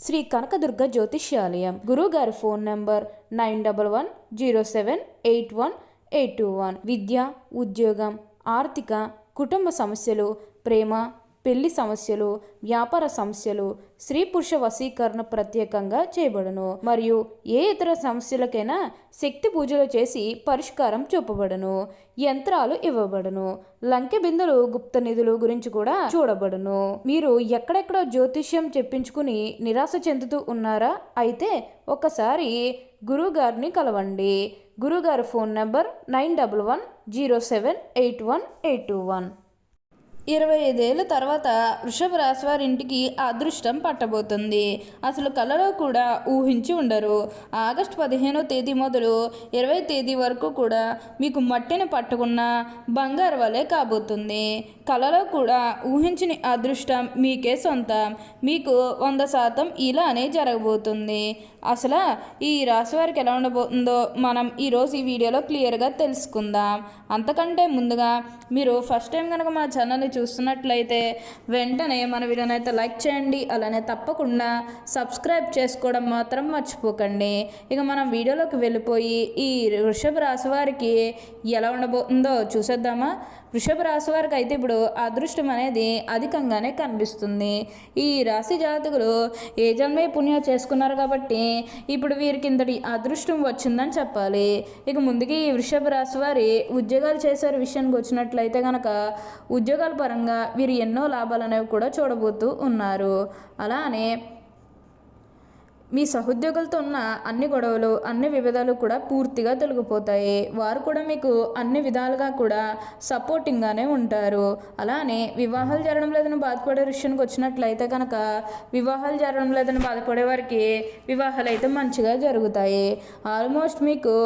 శ్రీ కనకదుర్గ జ్యోతిష్యాలయం. గురువుగారి phone number 9117781821. విద్య, ఉద్యోగం, ఆర్థిక, కుటుంబ సమస్యలు, ప్రేమ, పెళ్లి సమస్యలు, వ్యాపార సమస్యలు, స్త్రీ పురుష వశీకరణ ప్రత్యేకంగా చేయబడును. మరియు ఏ ఇతర సమస్యలకైనా శక్తి పూజలు చేసి పరిష్కారం చూపబడును. యంత్రాలు ఇవ్వబడును. లంకె బిందులు, గుప్త నిధులు గురించి కూడా చూడబడును. మీరు ఎక్కడెక్కడో జ్యోతిష్యం చెప్పించుకుని నిరాశ చెందుతూ ఉన్నారా? అయితే ఒకసారి గురువుగారిని కలవండి. గురువుగారి ఫోన్ నంబర్ 9110781821. 25 ఏళ్ళ తర్వాత వృషభ రాశి వారి ఇంటికి అదృష్టం పట్టబోతుంది. అసలు కలలో కూడా ఊహించి ఉండరు. ఆగస్టు 15వ తేదీ మొదలు 20వ తేదీ వరకు కూడా మీకు మట్టిని పట్టుకున్న బంగారు వలె కాబోతుంది. కలలో కూడా ఊహించిన అదృష్టం మీకే సొంతం. మీకు 100% ఇలానే జరగబోతుంది. అసలు ఈ రాశి వారికి ఎలా ఉండబోతుందో మనం ఈరోజు ఈ వీడియోలో క్లియర్గా తెలుసుకుందాం. అంతకంటే ముందుగా మీరు ఫస్ట్ టైం కనుక మా ఛానల్ని చూస్తున్నట్లయితే వెంటనే మన వీడియోని అయితే లైక్ చేయండి. అలానే తప్పకుండా సబ్స్క్రైబ్ చేసుకోవడం మాత్రం మర్చిపోకండి. ఇక మనం వీడియోలోకి వెళ్ళిపోయి ఈ వృషభ రాశి వారికి ఎలా ఉండబోతుందో చూసేద్దామా. వృషభ రాశి వారికి అయితే ఇప్పుడు అదృష్టం అనేది అధికంగానే కనిపిస్తుంది. ఈ రాశి జాతకులు ఏ జన్మే పుణ్యం చేసుకున్నారు కాబట్టి ఇప్పుడు వీరికి ఇంతటి అదృష్టం వచ్చిందని చెప్పాలి. ఇక ముందుకి ఈ వృషభ రాశి వారి ఉద్యోగాలు చేసే విషయానికి వచ్చినట్లయితే కనుక ఉద్యోగాల పరంగా వీరు ఎన్నో లాభాలు అనేవి కూడా చూడబోతూ ఉన్నారు. అలానే మీ సహోద్యోగులతో ఉన్న అన్ని గొడవలు, అన్ని విభేదాలు కూడా పూర్తిగా తొలగిపోతాయి. వారు కూడా మీకు అన్ని విధాలుగా కూడా సపోర్టింగ్గానే ఉంటారు. అలానే వివాహాలు జరగడం లేదని బాధపడే విషయానికి వచ్చినట్లయితే కనుక వివాహాలు జరగడం లేదని బాధపడే వారికి వివాహాలు అయితే మంచిగా జరుగుతాయి. ఆల్మోస్ట్ మీకు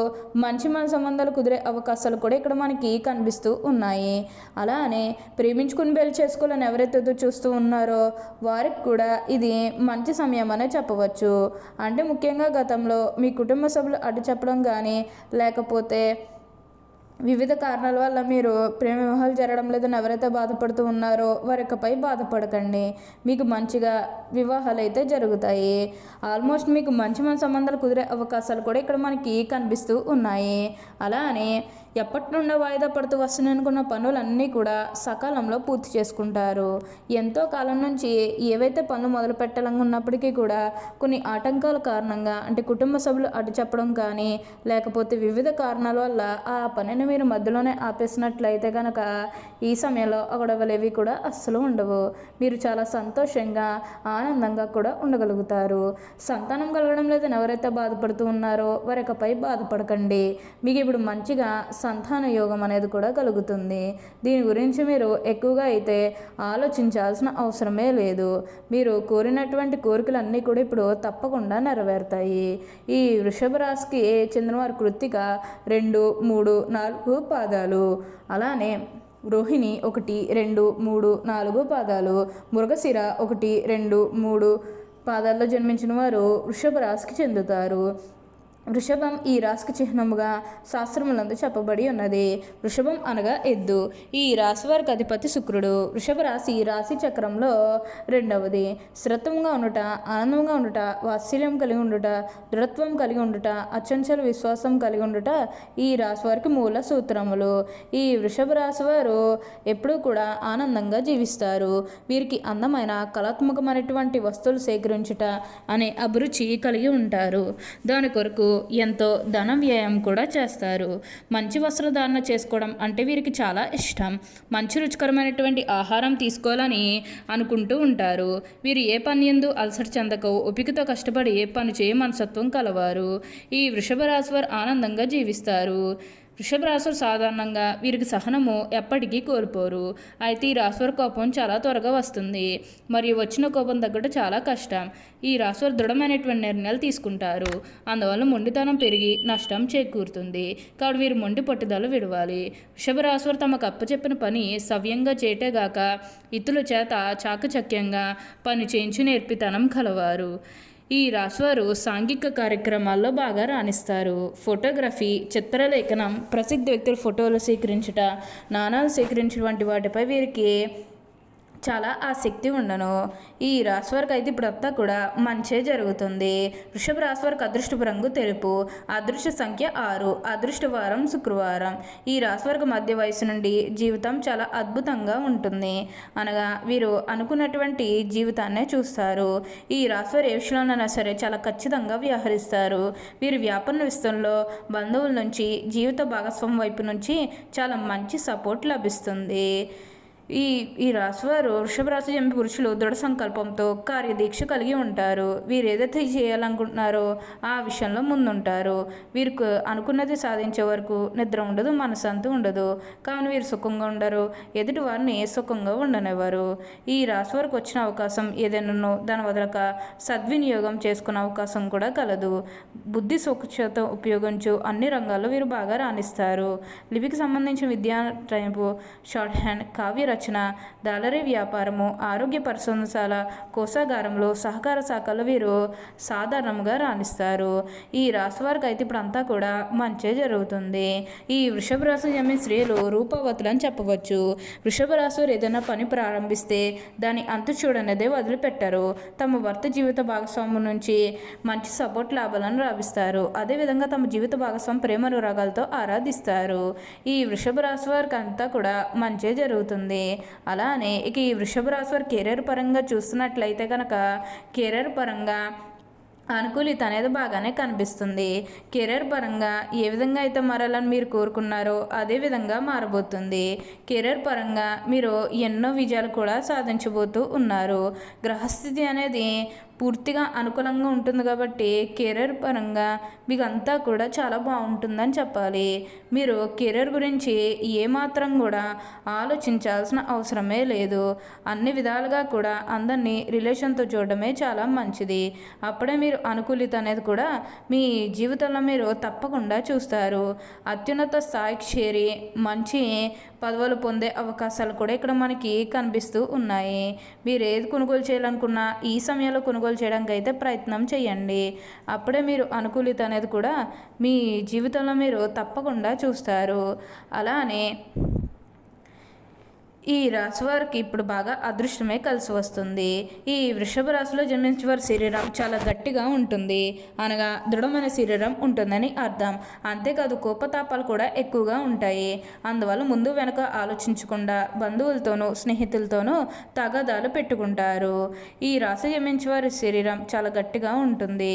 మంచి సంబంధాలు కుదిరే అవకాశాలు కూడా ఇక్కడ మనకి కనిపిస్తూ ఉన్నాయి. అలానే ప్రేమించుకుని పెళ్లి చేసుకోవాలని ఎవరైతే చూస్తూ ఉన్నారో వారికి కూడా ఇది మంచి సమయం అనే చెప్పవచ్చు. అంటే ముఖ్యంగా గతంలో మీ కుటుంబ సభ్యులు అడ్డు చెప్పడం కానీ లేకపోతే వివిధ కారణాల వల్ల మీరు ప్రేమ వివాహాలు జరగడం లేదని ఎవరైతే బాధపడుతూ ఉన్నారో వారికపై బాధపడకండి. మీకు మంచిగా వివాహాలు అయితే జరుగుతాయి. ఆల్మోస్ట్ మీకు మంచి సంబంధాలు కుదిరే అవకాశాలు కూడా ఇక్కడ మనకి కనిపిస్తూ ఉన్నాయి. అలానే ఎప్పటి నుండో వాయిదా పడుతూ వస్తున్నాయనుకున్న పనులన్నీ కూడా సకాలంలో పూర్తి చేసుకుంటారు. ఎంతో కాలం నుంచి ఏవైతే పనులు మొదలు పెట్టాలని ఉన్నప్పటికీ కూడా కొన్ని ఆటంకాల కారణంగా అంటే కుటుంబ సభ్యులు అడ్డు చెప్పడం కానీ లేకపోతే వివిధ కారణాల వల్ల ఆ పనిని మీరు మధ్యలోనే ఆపేసినట్లయితే కనుక ఈ సమయంలో గొడవలేవి కూడా అస్సలు ఉండవు. మీరు చాలా సంతోషంగా ఆనందంగా కూడా ఉండగలుగుతారు. సంతానం కలగడం లేదని ఎవరైతే బాధపడుతూ ఉన్నారో వారికపై బాధపడకండి. మీకు ఇప్పుడు మంచిగా సంతాన యోగం అనేది కూడా కలుగుతుంది. దీని గురించి మీరు ఎక్కువగా అయితే ఆలోచించాల్సిన అవసరమే లేదు. మీరు కోరినటువంటి కోరికలన్నీ కూడా ఇప్పుడు తప్పకుండా నెరవేరుతాయి. ఈ వృషభ రాశికి చెందిన వారి కృత్తిక 2, 3, 4 పాదాలు, అలానే రోహిణి 1, 2, 3, 4 పాదాలు, మృగశిర 1, 2, 3 పాదాల్లో జన్మించిన వారు వృషభ రాశికి చెందుతారు. వృషభం ఈ రాశికి చిహ్నముగా శాస్త్రములందు చెప్పబడి ఉన్నది. వృషభం అనగా ఎద్దు. ఈ రాశి వారికి అధిపతి శుక్రుడు. వృషభ రాశి రాశి చక్రంలో 2వది. స్థిరత్వంగా ఉండుట, ఆనందంగా ఉండుట, వాత్సల్యం కలిగి ఉండుట, దృఢత్వం కలిగి ఉండుట, అచంచల విశ్వాసం కలిగి ఉండుట ఈ రాశి వారికి మూల సూత్రములు. ఈ వృషభ రాశి వారు ఎప్పుడూ కూడా ఆనందంగా జీవిస్తారు. వీరికి అందమైన కళాత్మకమైనటువంటి వస్తువులు సేకరించుట అనే అభిరుచి కలిగి ఉంటారు. దాని కొరకు ఎంతో ధన వ్యయం కూడా చేస్తారు. మంచి వస్త్రధారణ చేసుకోవడం అంటే వీరికి చాలా ఇష్టం. మంచి రుచికరమైనటువంటి ఆహారం తీసుకోవాలని అనుకుంటూ ఉంటారు. వీరు ఏ పని యందు అలసట చెందక ఓపికతో కష్టపడి పని చేయ మనసత్వం కలవారు. ఈ వృషభ రాశి వారు ఆనందంగా జీవిస్తారు. వృషభ రాశులు సాధారణంగా వీరికి సహనము ఎప్పటికీ కోల్పోరు. అయితే ఈ రాశివారి కోపం చాలా త్వరగా వస్తుంది మరియు వచ్చిన కోపం తగ్గట్టు చాలా కష్టం. ఈ రాశివారు దృఢమైనటువంటి నిర్ణయాలు తీసుకుంటారు. అందువల్ల మొండితనం పెరిగి నష్టం చేకూరుతుంది. కాబట్టి వీరు మొండి పట్టుదల విడవాలి. వృషభ రాశివారు తమకు అప్పచెప్పిన పని సవ్యంగా చేయటేగాక ఇతరుల చేత చాకచక్యంగా పని చేయించి నేర్పితనం కలవారు. ఈ రాశివారు సాంఘిక కార్యక్రమాల్లో బాగా రాణిస్తారు. ఫోటోగ్రఫీ, చిత్రలేఖనం, ప్రసిద్ధ వ్యక్తుల ఫోటోలు సేకరించుట, నాణాలు సేకరించడం వంటి వాటిపై వీరికి చాలా ఆసక్తి ఉండను. ఈ రాశి వారికి అయితే ఇప్పుడంతా కూడా మంచే జరుగుతుంది. వృషభ రాశి వారికి అదృష్టపు రంగు తెలుపు, అదృష్ట సంఖ్య 6, అదృష్ట వారం శుక్రవారం. ఈ రాశి వారికి మధ్య వయసు నుండి జీవితం చాలా అద్భుతంగా ఉంటుంది. అనగా వీరు అనుకున్నటువంటి జీవితాన్నే చూస్తారు. ఈ రాశి వారు ఏ విషయంలోనైనా సరే చాలా ఖచ్చితంగా వ్యవహరిస్తారు. వీరు వ్యాపార విషయంలో బంధువుల నుంచి, జీవిత భాగస్వామి వైపు నుంచి చాలా మంచి సపోర్ట్ లభిస్తుంది. ఈ ఈ రాశివారు వృషభ రాశి జన్మ పురుషులు దృఢ సంకల్పంతో కార్యదీక్ష కలిగి ఉంటారు. వీరు ఏదైతే చేయాలనుకుంటున్నారో ఆ విషయంలో ముందుంటారు. వీరికి అనుకున్నది సాధించే వరకు నిద్ర ఉండదు, మనశ్శాంతి ఉండదు. కావున వీరు సుఖంగా ఉండరు, ఎదుటి వారిని సుఖంగా ఉండనివ్వరు. ఈ రాశి వారికి వచ్చిన అవకాశం ఏదైనానో దాని వదలక సద్వినియోగం చేసుకునే అవకాశం కూడా కలదు. బుద్ధి సూక్ష్మత ఉపయోగించు అన్ని రంగాల్లో వీరు బాగా రాణిస్తారు. లిపికి సంబంధించిన విద్యా టైపు, షార్ట్ హ్యాండ్, కావ్య రచన, దాలరీ వ్యాపారము, ఆరోగ్య పరిశోధనశాల, కోశాగారంలో, సహకార శాఖలో వీరు సాధారణంగా రాణిస్తారు. ఈ రాశి వారికి అయితే ఇప్పుడు అంతా కూడా మంచే జరుగుతుంది. ఈ వృషభ రాశి జన్మ స్త్రీలు రూపవతులు అని చెప్పవచ్చు. వృషభ రాశి వారు ఏదైనా పని ప్రారంభిస్తే దాని అంతు చూడనేదే వదిలిపెట్టరు. తమ భర్త జీవిత భాగస్వామి నుంచి మంచి సపోర్ట్ లాభాలను రాభిస్తారు. అదేవిధంగా తమ జీవిత భాగస్వామి ప్రేమ అనురాగాలతో ఆరాధిస్తారు. ఈ వృషభ రాశి వారికి అంతా కూడా మంచే జరుగుతుంది. అలానే ఇక ఈ వృషభ రాశి వారి కెరీర్ పరంగా చూస్తున్నట్లయితే కనుక కెరీర్ పరంగా అనుకూలిత అనేది బాగానే కనిపిస్తుంది. కెరీర్ పరంగా ఏ విధంగా అయితే మారాలని మీరు కోరుకున్నారో అదే విధంగా మారబోతుంది. కెరీర్ పరంగా మీరు ఎన్నో విజయాలు కూడా సాధించబోతూ ఉన్నారు. గ్రహస్థితి అనేది పూర్తిగా అనుకూలంగా ఉంటుంది కాబట్టి కెరీర్ పరంగా మీకు అంతా కూడా చాలా బాగుంటుందని చెప్పాలి. మీరు కెరీర్ గురించి ఏమాత్రం కూడా ఆలోచించాల్సిన అవసరమే లేదు. అన్ని విధాలుగా కూడా అందరినీ రిలేషన్తో చూడడమే చాలా మంచిది. అప్పుడే మీరు అనుకూలిత అనేది కూడా మీ జీవితంలో మీరు తప్పకుండా చూస్తారు. అత్యున్నత స్థాయికి చేరి మంచి పదవులు పొందే అవకాశాలు కూడా ఇక్కడ మనకి కనిపిస్తూ ఉన్నాయి. మీరు ఏది కొనుగోలు చేయాలనుకున్నా ఈ సమయంలో కొనుగోలు చేయడానికి అయితే ప్రయత్నం చేయండి. అప్పుడే మీరు అనుకూలిత అనేది కూడా మీ జీవితంలో మీరు తప్పకుండా చూస్తారు. అలానే ఈ రాశి వారికి ఇప్పుడు బాగా అదృష్టమే కలిసి వస్తుంది. ఈ వృషభ రాశిలో జన్మించిన వారి శరీరం చాలా గట్టిగా ఉంటుంది, అనగా దృఢమైన శరీరం ఉంటుందని అర్థం. అంతేకాదు కోపతాపాలు కూడా ఎక్కువగా ఉంటాయి. అందువల్ల ముందు వెనక ఆలోచించకుండా బంధువులతోనూ స్నేహితులతోనూ తగాదాలు పెట్టుకుంటారు. ఈ రాశి జన్మించిన వారి శరీరం చాలా గట్టిగా ఉంటుంది.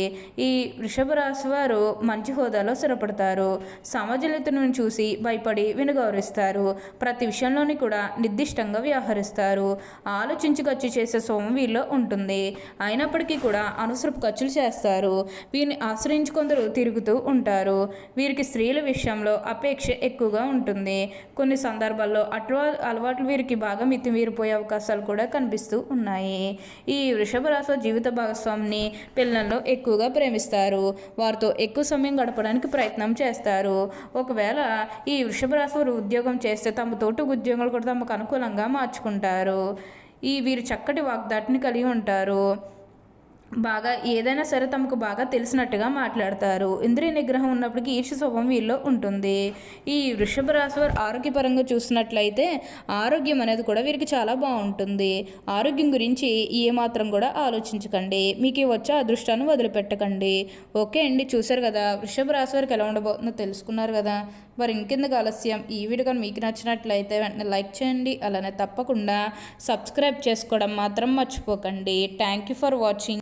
ఈ వృషభ రాశి వారు మంచి హోదాలో స్థిరపడతారు. సమాజలితులను చూసి భయపడి వినుగౌరవిస్తారు. ప్రతి విషయంలోని కూడా నిర్దిష్టంగా వ్యవహరిస్తారు. ఆలోచించి ఖర్చు చేసే సోమం వీరిలో ఉంటుంది. అయినప్పటికీ కూడా అనవసరపు ఖర్చులు చేస్తారు. వీరిని ఆశ్రయించి కొందరు తిరుగుతూ ఉంటారు. వీరికి స్త్రీల విషయంలో అపేక్ష ఎక్కువగా ఉంటుంది. కొన్ని సందర్భాల్లో అలవాట్లు వీరికి బాగా మితిమీరిపోయే అవకాశాలు కూడా కనిపిస్తూ ఉన్నాయి. ఈ వృషభ రాశి జీవిత భాగస్వామిని పిల్లల్లో ఎక్కువగా ప్రేమిస్తారు. వారితో ఎక్కువ సమయం గడపడానికి ప్రయత్నం చేస్తారు. ఒకవేళ ఈ వృషభ రాశి వారు ఉద్యోగం చేస్తే తమ తోటి ఉద్యోగాలు కూడా తమకు అనుకూలంగా మార్చుకుంటారు. వీరు చక్కటి వాగ్దాటిని కలిగి ఉంటారు. బాగా ఏదైనా సరే తమకు బాగా తెలిసినట్టుగా మాట్లాడతారు. ఇంద్రియ నిగ్రహం ఉన్నప్పటికీ ఈర్ష్య స్వభావం వీళ్ళలో ఉంటుంది. ఈ వృషభ రాశి వారు ఆరోగ్యపరంగా చూసినట్లయితే ఆరోగ్యం అనేది కూడా వీరికి చాలా బాగుంటుంది. ఆరోగ్యం గురించి ఏమాత్రం కూడా ఆలోచించకండి. మీకు వచ్చే అదృష్టాన్ని వదిలిపెట్టకండి. ఓకే అండి, చూసారు కదా వృషభ రాశి వారికి ఎలా ఉండబోతుందో తెలుసుకున్నారు కదా. మరి ఇంకెందుకు ఆలస్యం, ఈ వీడియో కానీ మీకు నచ్చినట్లయితే వెంటనే లైక్ చేయండి. అలానే తప్పకుండా సబ్స్క్రైబ్ చేసుకోవడం మాత్రం మర్చిపోకండి. Thank you for watching.